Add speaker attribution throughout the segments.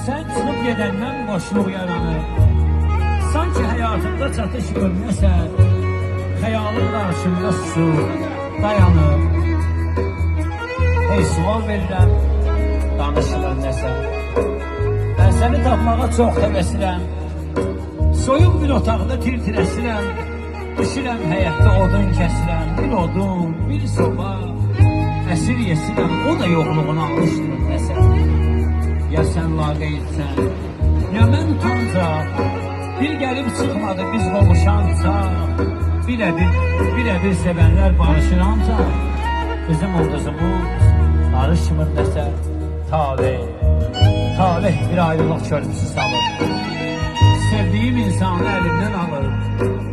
Speaker 1: Sen çıkıp gedəndən boşluq yaranır. Sanki həyatında çatış görməsə, xəyalın qarşında susur, dayanır. Hey, sual verirəm, danışılır nəsə. Mən səni tapmağa çox həvəsləm. Soyuq bir otaqda tir-tirəsirəm. Düşürəm həyətdə odun kəsirəm. Bir odun, bir soba, əsir yesirəm. O da yoxluğunu almışdır nəsə. Ya sən laqeydsən, ya mən utancaq. Bir gəlib çıxmadı biz qovuşancaq. Bir sevənlər barışır ancaq. Bizim ulduzumuz barışmır nəsə. Talih bir ayrılıq körpüsü salır. Sevdiyim insanı əlimdən alır.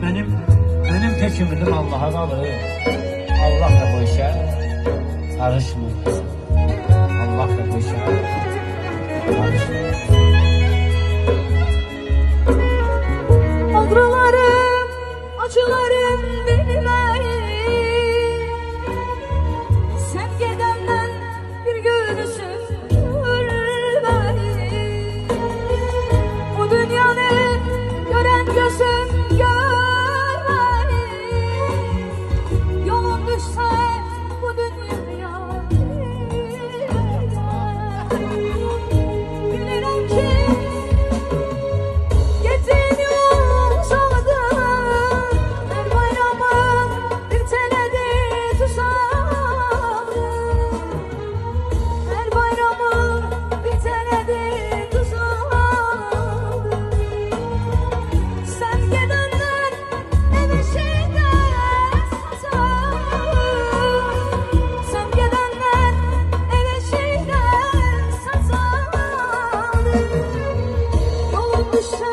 Speaker 1: Mənim tek ümidim Allah'a qalır. Allah da bu işə karışmır. Allah da bu işə karışmır.
Speaker 2: Ağrılarım, acılarım bilməyim. Sen gedəndən bir gülüsün gülməyim. Bu dünyanı gören gözüm görməyim. Yolun düşsə bu dünyaya bilirəm ki gittiğin yol uzadı. Her bayramın bir tenede tuzadı. Her bayramın bir tenede tuzadı. Sen gedenden evişinde saçar. Sen gedenden evişinde saçar. Yolun düşse